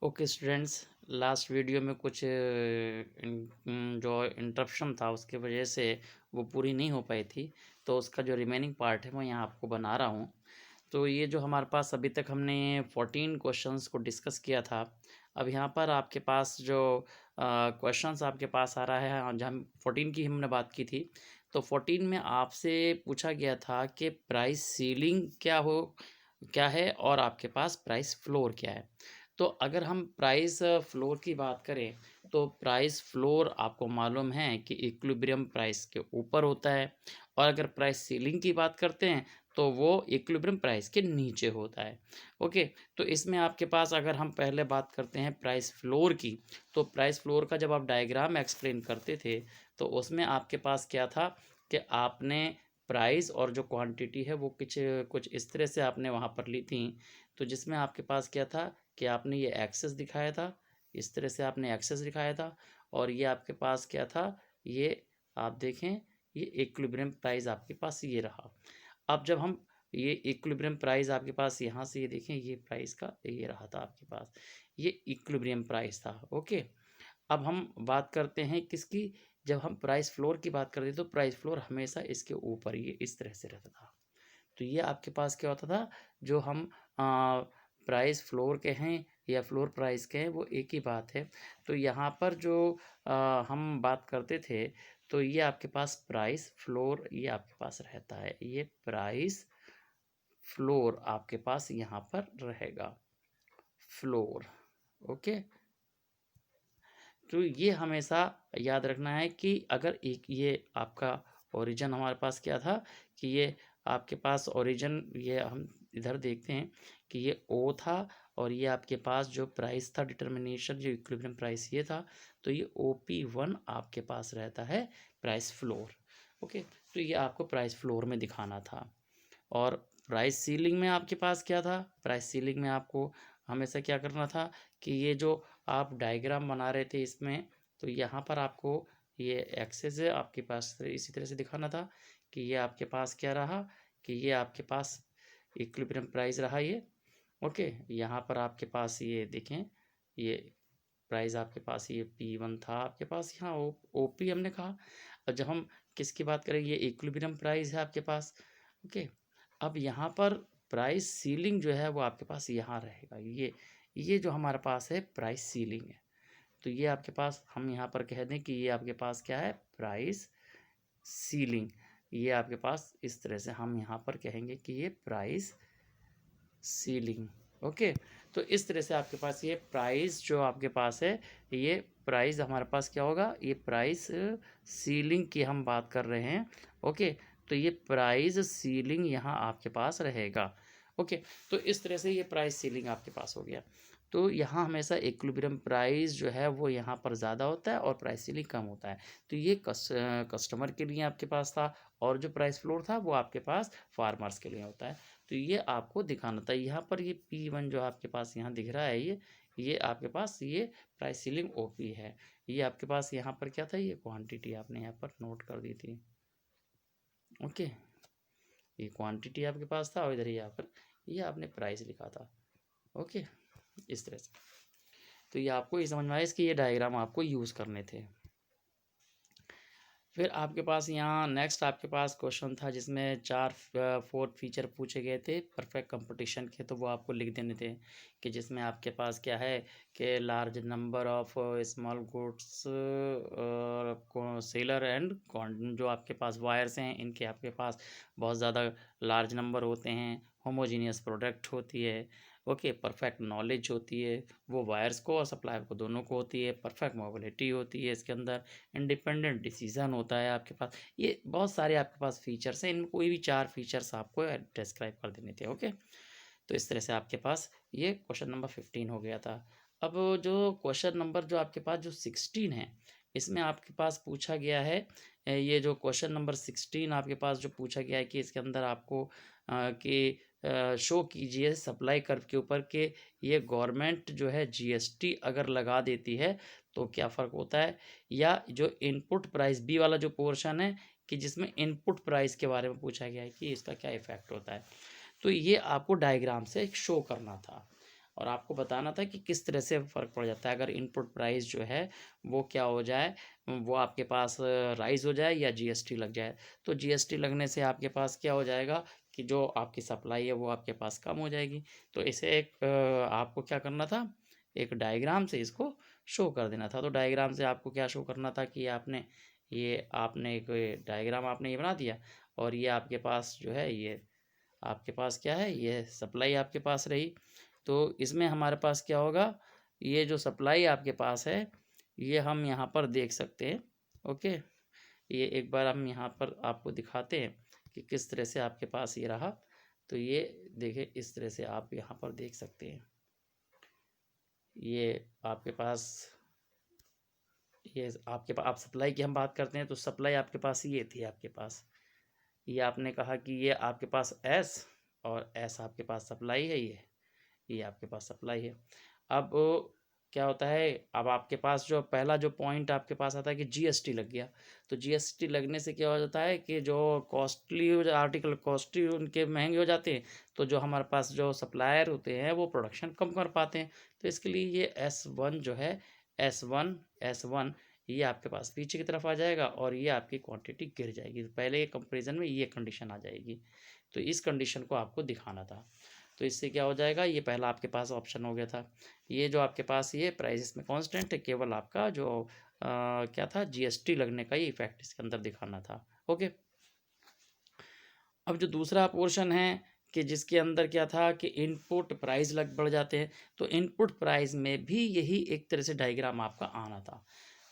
Okay students, last video में कुछ जो इंटरप्शन था उसकी वजह से वो पूरी नहीं हो पाई थी। तो उसका जो रिमेनिंग पार्ट है मैं यहाँ आपको बना रहा हूँ। तो ये जो हमारे पास अभी तक हमने 14 क्वेश्चंस को डिस्कस किया था। अब यहाँ पर आपके पास जो क्वेश्चंस आपके पास आ रहा है, जहाँ हम 14 की हमने बात की थी। तो 14 में आपसे पूछा गया था कि प्राइस सीलिंग क्या है और आपके पास प्राइस फ्लोर क्या है। तो अगर हम प्राइस फ्लोर की बात करें तो प्राइस फ्लोर आपको मालूम है कि इक्विलिब्रियम प्राइस के ऊपर होता है, और अगर प्राइस सीलिंग की बात करते हैं तो वो इक्विलिब्रियम प्राइस के नीचे होता है। ओके, तो इसमें आपके पास अगर हम पहले बात करते हैं प्राइस फ्लोर की, तो प्राइस फ्लोर का जब आप डायग्राम एक्सप्लेन करते थे तो उसमें आपके पास क्या था कि आपने प्राइस और जो क्वांटिटी है वो कुछ कुछ इस तरह से आपने वहाँ पर ली थी। तो जिसमें आपके पास क्या था कि आपने ये एक्सेस दिखाया था, इस तरह से आपने एक्सेस दिखाया था, और ये आपके पास क्या था, ये आप देखें, ये इक्विलिब्रियम प्राइस आपके पास ये रहा। अब जब हम ये इक्विलिब्रियम प्राइस आपके पास यहाँ से ये देखें, ये प्राइस का ये रहा था आपके पास, ये इक्विलिब्रियम प्राइस था। ओके, अब हम बात करते हैं किसकी, जब हम प्राइस फ्लोर की बात करते हैं तो प्राइस फ्लोर हमेशा इसके ऊपर ये इस तरह से रहता था। तो ये आपके पास क्या होता था, जो हम प्राइस फ्लोर के हैं या फ्लोर प्राइस के हैं वो एक ही बात है। तो यहाँ पर जो हम बात करते थे, तो ये आपके पास प्राइस फ्लोर ये आपके पास रहता है, ये प्राइस फ्लोर आपके पास यहाँ पर रहेगा, फ्लोर। ओके, तो ये हमेशा याद रखना है कि अगर एक ये आपका ओरिजिन हमारे पास क्या था, कि ये आपके पास ओरिजिन, ये हम इधर देखते हैं कि ये ओ था, और ये आपके पास जो प्राइस था डिटर्मिनेशन जो इक्विलिब्रियम प्राइस ये था, तो ये OP1 आपके पास रहता है प्राइस फ्लोर। ओके, तो ये आपको प्राइस फ्लोर में दिखाना था। और प्राइस सीलिंग में आपके पास क्या था, प्राइस सीलिंग में आपको हमेशा क्या करना था कि ये जो आप डायग्राम बना रहे थे इसमें, तो यहाँ पर आपको ये एक्सेस है आपके पास इसी तरह से दिखाना था कि ये आपके पास क्या रहा, कि ये आपके पास इक्विलिब्रियम प्राइस रहा ये। ओके, यहाँ पर आपके पास ये देखें, ये प्राइस आपके पास ये P1 था आपके पास, यहाँ OP हमने कहा। और जब हम किसकी बात करें, ये इक्विलिब्रियम प्राइस है आपके पास। ओके, अब यहाँ पर प्राइस सीलिंग जो है वो आपके पास यहाँ रहेगा, ये जो हमारे पास है प्राइस सीलिंग है। तो ये आपके पास हम यहाँ पर कह दें कि ये आपके पास क्या है, प्राइस सीलिंग। ये आपके पास इस तरह से हम यहाँ पर कहेंगे कि ये प्राइस सीलिंग। ओके, तो इस तरह से आपके पास ये प्राइस जो आपके पास है, ये प्राइस हमारे पास क्या होगा, ये प्राइस सीलिंग की हम बात कर रहे हैं। ओके, तो ये प्राइस सीलिंग यहाँ आपके पास रहेगा। ओके, तो इस तरह से ये प्राइस सीलिंग आपके पास हो गया। तो यहाँ हमेशा इक्विलिब्रियम प्राइस जो है वो यहाँ पर ज़्यादा होता है और प्राइस सीलिंग कम होता है। तो ये कस्टमर के लिए आपके पास था, और जो प्राइस फ्लोर था वो आपके पास फार्मर्स के लिए होता है। तो ये आपको दिखाना था। यहाँ पर ये P1 जो आपके पास यहाँ दिख रहा है, ये आपके पास ये प्राइस सीलिंग OP है। ये आपके पास यहाँ पर क्या था, ये क्वांटिटी आपने यहाँ पर नोट कर दी थी। ओके, ये क्वांटिटी आपके पास था, और इधर यहाँ पर ये आपने प्राइस लिखा था। ओके, इस तरह से। तो ये आपको ये समझ में आया, इसके ये डायग्राम आपको यूज़ करने थे। फिर आपके पास यहाँ नेक्स्ट आपके पास क्वेश्चन था जिसमें 4 फीचर पूछे गए थे परफेक्ट कंपटीशन के, तो वो आपको लिख देने थे। कि जिसमें आपके पास क्या है कि large number of small goods seller and जो आपके पास वायर्स हैं इनके आपके पास बहुत ज़्यादा लार्ज नंबर होते हैं, होमोजीनियस प्रोडक्ट होती है। ओके, परफेक्ट नॉलेज होती है, वो वायर्स को और सप्लायर को दोनों को होती है। परफेक्ट मोबिलिटी होती है इसके अंदर, इंडिपेंडेंट डिसीजन होता है आपके पास। ये बहुत सारे आपके पास फीचर्स हैं, इनमें कोई भी 4 फीचर्स आपको डिस्क्राइब कर देने थे। ओके, तो इस तरह से आपके पास ये क्वेश्चन नंबर 15 हो गया था। अब जो क्वेश्चन नंबर जो आपके पास जो 16 है, इसमें आपके पास पूछा गया है, ये जो क्वेश्चन नंबर 16 आपके पास जो पूछा गया है कि इसके अंदर आपको कि शो कीजिए सप्लाई कर्व के ऊपर के ये गवर्नमेंट जो है GST अगर लगा देती है तो क्या फ़र्क होता है, या जो इनपुट प्राइस बी वाला जो पोर्शन है कि जिसमें इनपुट प्राइस के बारे में पूछा गया है कि इसका क्या इफ़ेक्ट होता है। तो ये आपको डायग्राम से शो करना था। और आपको बताना था कि किस तरह से फ़र्क पड़ जाता है अगर इनपुट प्राइस जो है वो क्या हो जाए, वो आपके पास राइज़ हो जाए या जीएसटी लग जाए। तो जीएसटी लगने से आपके पास क्या हो जाएगा कि जो आपकी सप्लाई है वो आपके पास कम हो जाएगी। तो इसे एक आपको क्या करना था, एक डायग्राम से इसको शो कर देना था। तो डायग्राम से आपको क्या शो करना था कि आपने एक डायग्राम आपने ये बना दिया और ये आपके पास जो है ये आपके पास क्या है, ये सप्लाई आपके पास रही। तो इसमें हमारे पास क्या होगा, ये जो सप्लाई आपके पास है ये हम यहाँ पर देख सकते हैं। ओके, ये एक बार हम यहाँ पर आपको दिखाते हैं कि किस तरह से आपके पास ये रहा। तो ये देखिए, इस तरह से आप यहाँ पर देख सकते हैं। ये आपके पास आप सप्लाई की हम बात करते हैं तो सप्लाई आपके पास ये थी आपके पास। ये आपने कहा कि ये आपके पास एस और एस आपके पास सप्लाई है, ये आपके पास सप्लाई है। अब क्या होता है, अब आपके पास जो पहला जो पॉइंट आपके पास आता है कि जीएसटी लग गया। तो जीएसटी लगने से क्या हो जाता है कि जो आर्टिकल कॉस्टली उनके महंगे हो जाते हैं। तो जो हमारे पास जो सप्लायर होते हैं वो प्रोडक्शन कम कर पाते हैं। तो इसके लिए ये S1 जो है, S1 ये आपके पास पीछे की तरफ आ जाएगा और ये आपकी क्वांटिटी गिर जाएगी। पहले कंपेरिजन में ये कंडीशन आ जाएगी। तो इस कंडीशन को आपको दिखाना था। तो इससे क्या हो जाएगा, ये पहला आपके पास ऑप्शन हो गया था। ये जो आपके पास ये प्राइस इसमें कांस्टेंट है, केवल आपका जो क्या था, जीएसटी लगने का ही इफेक्ट इसके अंदर दिखाना था। ओके, अब जो दूसरा पोर्शन है कि जिसके अंदर क्या था कि इनपुट प्राइस लग बढ़ जाते हैं। तो इनपुट प्राइस में भी यही एक तरह से डायग्राम आपका आना था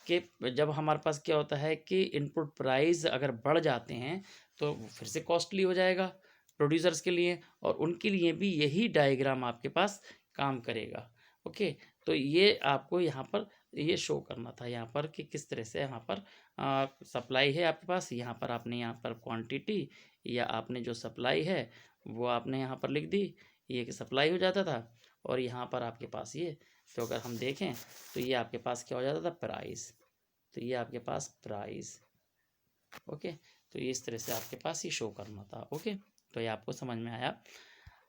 कि जब हमारे पास क्या होता है कि इनपुट प्राइस अगर बढ़ जाते हैं तो फिर से कॉस्टली हो जाएगा प्रोड्यूसर्स के लिए, और उनके लिए भी यही डायग्राम आपके पास काम करेगा। ओके, तो ये आपको यहाँ पर ये शो करना था यहाँ पर कि किस तरह से यहाँ पर सप्लाई है आपके पास, यहाँ पर आपने यहाँ पर क्वांटिटी या आपने जो सप्लाई है वो आपने यहाँ पर लिख दी, ये कि सप्लाई हो जाता था। और यहाँ पर आपके पास ये, तो अगर हम देखें तो ये आपके पास क्या हो जाता था, प्राइस। तो ये आपके पास प्राइस। ओके, तो ये इस तरह से आपके पास ये शो करना था। ओके, तो ये आपको समझ में आया।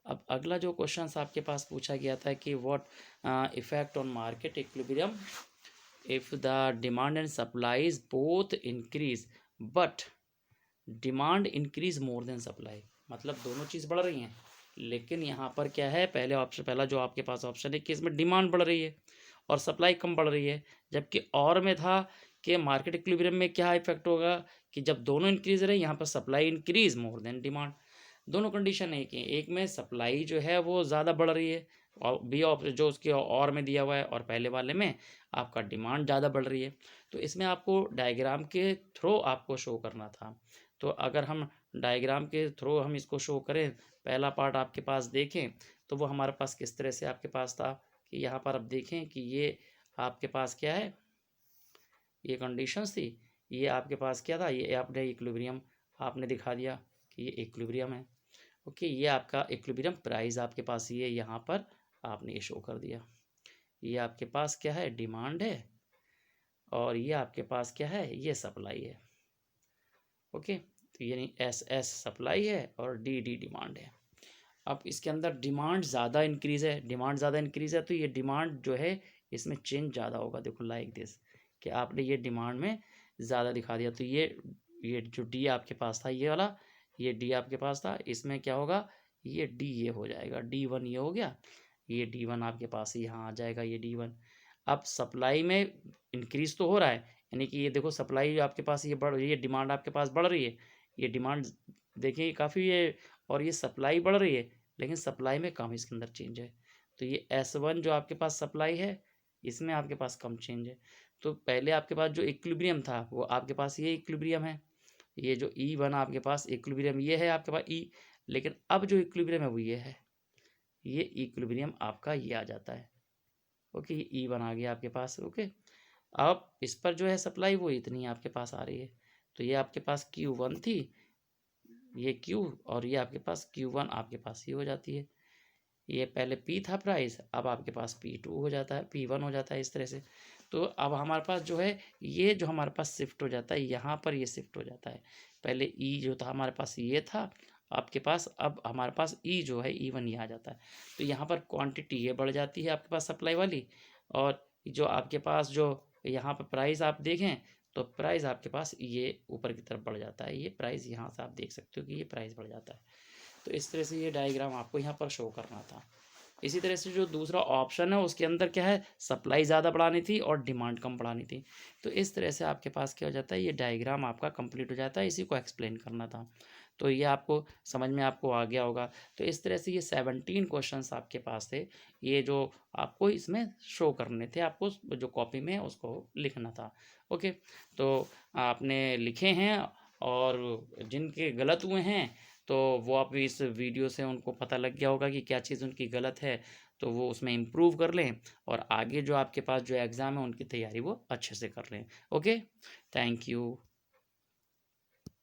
अब अगला जो क्वेश्चन आपके पास पूछा गया था कि what effect on market equilibrium if the demand and supplies both increase but demand increase more than supply. मतलब दोनों चीज़ बढ़ रही हैं, लेकिन यहाँ पर क्या है, पहला जो आपके पास ऑप्शन है कि इसमें डिमांड बढ़ रही है और सप्लाई कम बढ़ रही है। जबकि और में था कि मार्केट इक्विलिब्रियम में क्या इफेक्ट होगा कि जब दोनों इंक्रीज रहे, यहाँ पर supply increase more than demand. दोनों कंडीशन है कि एक में सप्लाई जो है वो ज़्यादा बढ़ रही है और बी ऑप्शन जो उसके और में दिया हुआ है, और पहले वाले में आपका डिमांड ज़्यादा बढ़ रही है। तो इसमें आपको डायग्राम के थ्रू आपको शो करना था। तो अगर हम डायग्राम के थ्रू हम इसको शो करें, पहला पार्ट आपके पास देखें तो वो हमारे पास किस तरह से आपके पास था कि यहाँ पर अब देखें कि ये आपके पास क्या है, ये कंडीशंस थी। ये आपके पास क्या था, ये आपने इक्विलिब्रियम आपने दिखा दिया कि ये इक्विलिब्रियम है। ओके, ये आपका इक्विलिब्रियम प्राइस आपके पास ये यहाँ पर आपने ये शो कर दिया। ये आपके पास क्या है, डिमांड है, और ये आपके पास क्या है, ये सप्लाई है। ओके, तो यानी एस एस सप्लाई है और डी डी डिमांड है। अब इसके अंदर डिमांड ज़्यादा इंक्रीज़ है, तो ये डिमांड जो है इसमें चेंज ज़्यादा होगा। देखो लाइक दिस कि आपने ये डिमांड में ज़्यादा दिखा दिया। तो ये जो डी आपके पास था, ये वाला ये डी आपके पास था, इसमें क्या होगा, ये डी ये हो जाएगा, D1 ये हो गया, ये D1 आपके पास यहाँ आ जाएगा, ये D1। अब सप्लाई में इंक्रीज तो हो रहा है, यानी कि ये देखो सप्लाई आपके पास ये बढ़ रही है, डिमांड आपके पास बढ़ रही है। ये डिमांड देखिए काफ़ी है और ये सप्लाई बढ़ रही है, लेकिन सप्लाई में कम इसके अंदर चेंज है। तो ये S1 जो आपके पास सप्लाई है, इसमें आपके पास कम चेंज है। तो पहले आपके पास जो इक्विलिब्रियम था वो आपके पास ये इक्विलिब्रियम है, ये जो E1 आपके पास इक्विलिब्रियम ये है आपके पास E, लेकिन अब जो इक्विलिब्रियम है वो ये है, ये इक्विलिब्रियम आपका ये आ जाता है। ओके, ये E1 आ गया आपके पास। ओके, अब इस पर जो है सप्लाई वो इतनी आपके पास आ रही है। तो ये आपके पास Q1 थी, ये Q, और ये आपके पास Q1 आपके पास ही हो जाती है। ये पहले P था प्राइस, अब आपके पास P2 हो जाता है, P1 हो जाता है इस तरह से। तो अब हमारे पास जो है ये जो हमारे पास शिफ्ट हो जाता है, यहाँ पर ये शिफ्ट हो जाता है। पहले E जो था हमारे पास ये था, आपके पास अब हमारे पास ई जो है E1 ये आ जाता है। तो यहाँ पर क्वांटिटी ये बढ़ जाती है आपके पास सप्लाई वाली, और जो आपके पास जो यहाँ पर प्राइस आप देखें तो प्राइस आपके पास ये ऊपर की तरफ बढ़ जाता है। ये प्राइस यहाँ से आप देख सकते हो कि ये प्राइस बढ़ जाता है। तो इस तरह से ये डायग्राम आपको यहाँ पर शो करना था। इसी तरह से जो दूसरा ऑप्शन है उसके अंदर क्या है, सप्लाई ज़्यादा बढ़ानी थी और डिमांड कम बढ़ानी थी। तो इस तरह से आपके पास क्या हो जाता है, ये डायग्राम आपका कंप्लीट हो जाता है। इसी को एक्सप्लेन करना था। तो ये आपको समझ में आपको आ गया होगा। तो इस तरह से ये 17 क्वेश्चंस आपके पास थे, ये जो आपको इसमें शो करने थे, आपको जो कॉपी में है उसको लिखना था। ओके, तो आपने लिखे हैं, और जिनके गलत हुए हैं तो वो आप इस वीडियो से उनको पता लग गया होगा कि क्या चीज़ उनकी गलत है, तो वो उसमें इम्प्रूव कर लें, और आगे जो आपके पास जो एग्ज़ाम है उनकी तैयारी वो अच्छे से कर लें। Okay, thank you.